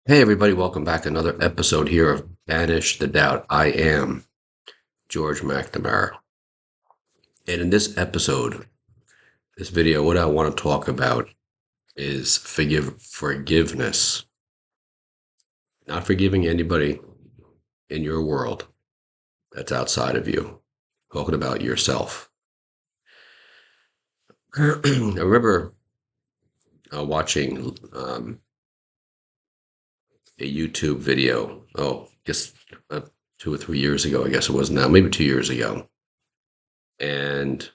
Hey everybody, welcome back. Another episode here of Banish the Doubt. I am George McNamara. And in this episode, this video, what I want to talk about is forgiveness. Not forgiving anybody in your world that's outside of you. Talking about yourself. I remember watching a YouTube video, just 2 or 3 years ago, I guess it was now, maybe 2 years ago. And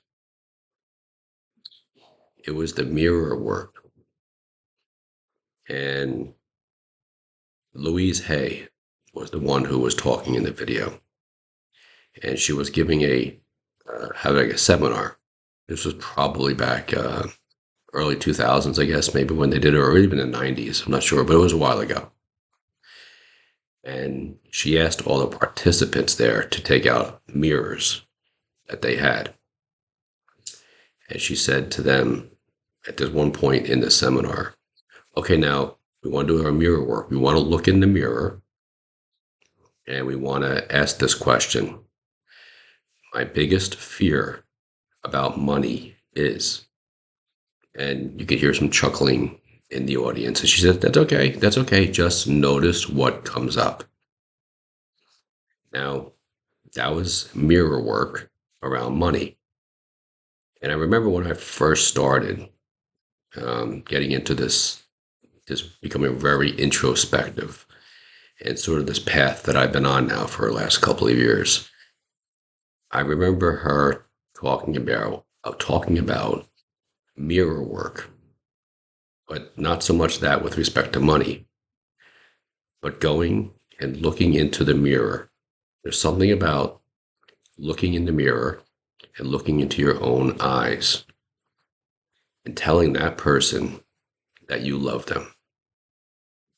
it was the mirror work. And Louise Hay was the one who was talking in the video. And she was giving having a seminar. This was probably back early 2000s, I guess, maybe when they did it, or even in the 90s. I'm not sure, but it was a while ago. And she asked all the participants there to take out mirrors that they had. And she said to them at this one point in the seminar, okay, now we want to do our mirror work. We want to look in the mirror and we want to ask this question. My biggest fear about money is, and you could hear some chuckling in the audience. And she said, that's okay. That's okay. Just notice what comes up. Now, that was mirror work around money. And I remember when I first started getting into this, just becoming very introspective and sort of this path that I've been on now for the last couple of years. I remember her talking about mirror work, but not so much that with respect to money, but going and looking into the mirror. There's something about looking in the mirror and looking into your own eyes and telling that person that you love them,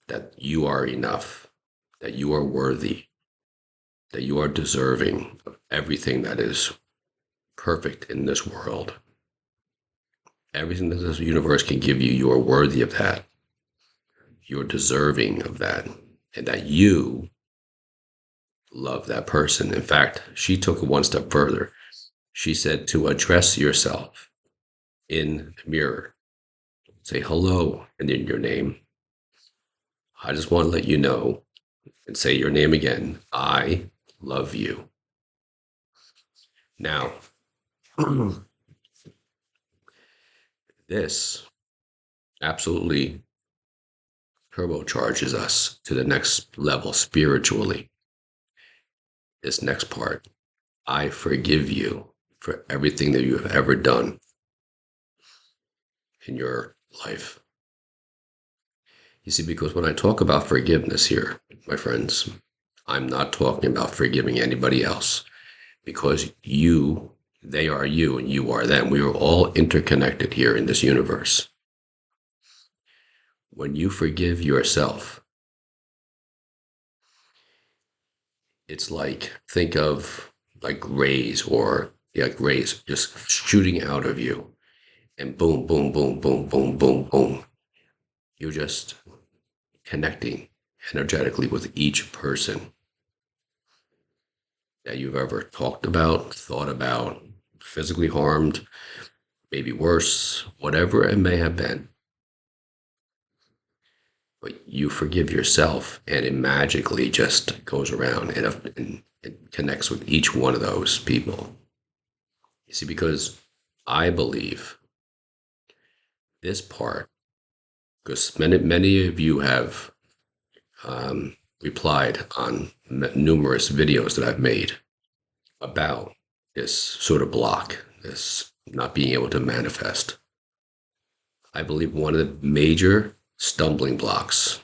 that you are enough, that you are worthy, that you are deserving of everything that is perfect in this world. Everything that this universe can give you, you are worthy of that. You're deserving of that. And that you love that person. In fact, she took it one step further. She said to address yourself in the mirror. Say hello and then your name. I just want to let you know and say your name again. I love you. Now, this absolutely turbocharges us to the next level spiritually. This next part, I forgive you for everything that you have ever done in your life. You see, because when I talk about forgiveness here, my friends, I'm not talking about forgiving anybody else, because they are you and you are them. We are all interconnected here in this universe. When you forgive yourself, it's like, think of like rays just shooting out of you, and boom, boom, boom, boom, boom, boom, boom. You're just connecting energetically with each person that you've ever talked about, thought about, physically harmed, maybe worse, whatever it may have been. But you forgive yourself, and it magically just goes around and it connects with each one of those people. You see, because I believe this part, because many of you have replied on numerous videos that I've made about this sort of block, this not being able to manifest. I believe one of the major stumbling blocks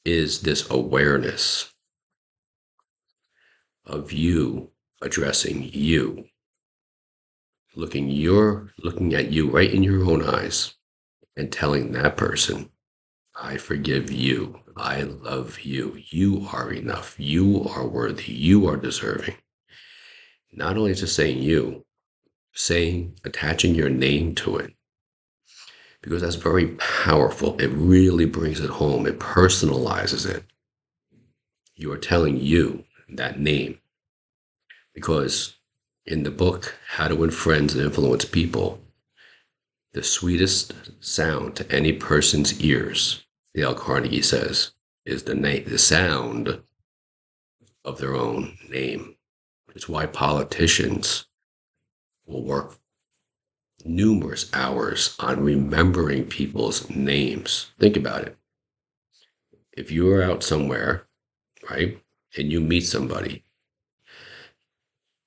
is this awareness of you addressing you, looking at you right in your own eyes and telling that person, I forgive you. I love you. You are enough. You are worthy. You are deserving. Not only just saying you, attaching your name to it. because that's very powerful. It really brings it home. It personalizes it. You are telling you that name because in the book, How to Win Friends and Influence People, the sweetest sound to any person's ears, Dale Carnegie says, is the sound of their own name. It's why politicians will work numerous hours on remembering people's names. Think about it. If you are out somewhere, right, and you meet somebody,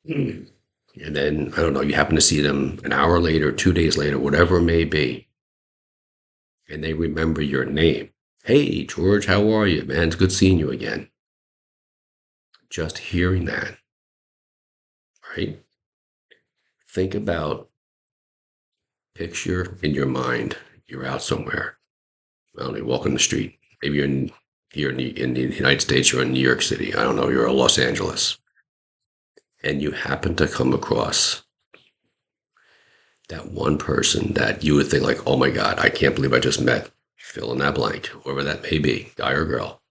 and then, I don't know, you happen to see them an hour later, 2 days later, whatever it may be, and they remember your name. Hey, George, how are you? Man, it's good seeing you again. Just hearing that, right? Think about, picture in your mind, you're out somewhere. I don't know, walking the street. Maybe you're in the United States, you're in New York City. I don't know, you're in Los Angeles. And you happen to come across that one person that you would think like, oh my God, I can't believe I just met, fill in that blank, whoever that may be, guy or girl.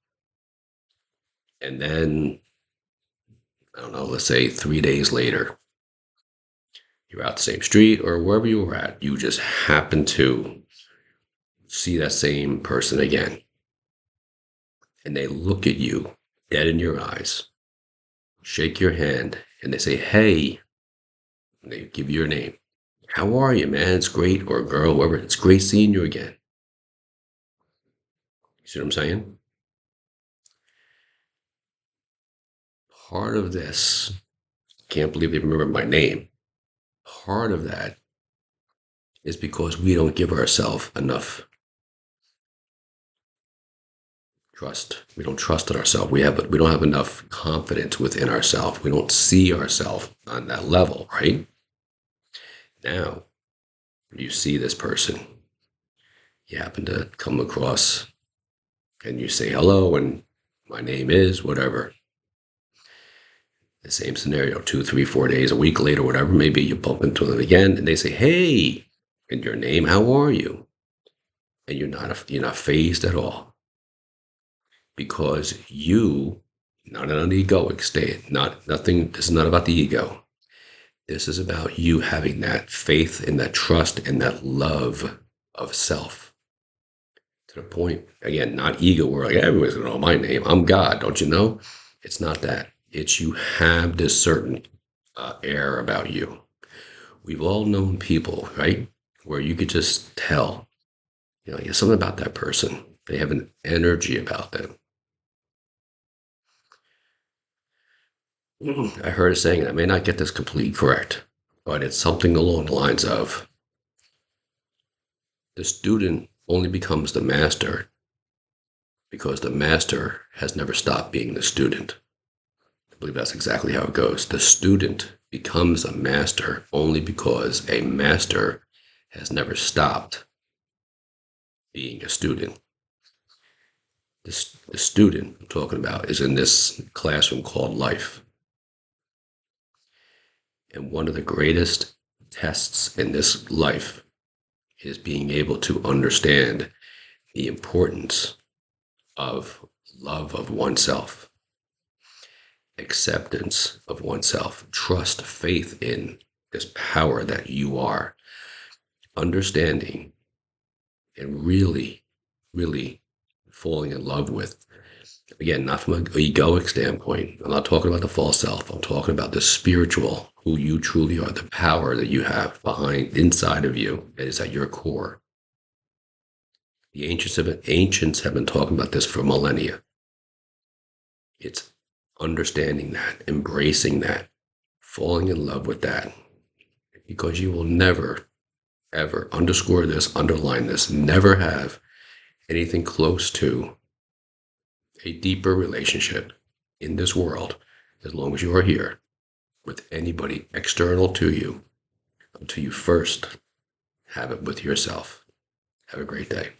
And then, I don't know, let's say 3 days later, you're out the same street or wherever you were at, you just happen to see that same person again. And they look at you dead in your eyes, shake your hand, and they say, hey, and they give you your name. How are you, man? It's great, or girl, whoever. It's great seeing you again. You see what I'm saying? Part of this, can't believe they remember my name. Part of that is because we don't give ourselves enough trust. We don't trust in ourselves. We don't have enough confidence within ourselves. We don't see ourselves on that level, right? Now, you see this person, you happen to come across, and you say hello, and my name is whatever. The same scenario, 2, 3, 4 days, a week later, whatever, maybe you bump into them again, and they say, hey, and your name, how are you? And you're not phased at all because you, not an egoic state, nothing, this is not about the ego. This is about you having that faith and that trust and that love of self to the point, again, not ego, where like everybody's gonna know my name. I'm God, don't you know? It's not that. It's you have this certain air about you. We've all known people, right? Where you could just tell, there's something about that person. They have an energy about them. I heard a saying, and I may not get this completely correct, but it's something along the lines of the student only becomes the master because the master has never stopped being the student. I believe that's exactly how it goes. The student becomes a master only because a master has never stopped being a student. The student I'm talking about is in this classroom called life. And one of the greatest tests in this life is being able to understand the importance of love of oneself, acceptance of oneself, trust, faith in this power that you are, understanding and really, really falling in love with. Again, not from an egoic standpoint. I'm not talking about the false self. I'm talking about the spiritual, who you truly are, the power that you have inside of you that is at your core. The ancients have been talking about this for millennia. It's understanding that, embracing that, falling in love with that, because you will never, ever, underscore this, underline this, never have anything close to a deeper relationship in this world, as long as you are here, with anybody external to you, until you first have it with yourself. Have a great day.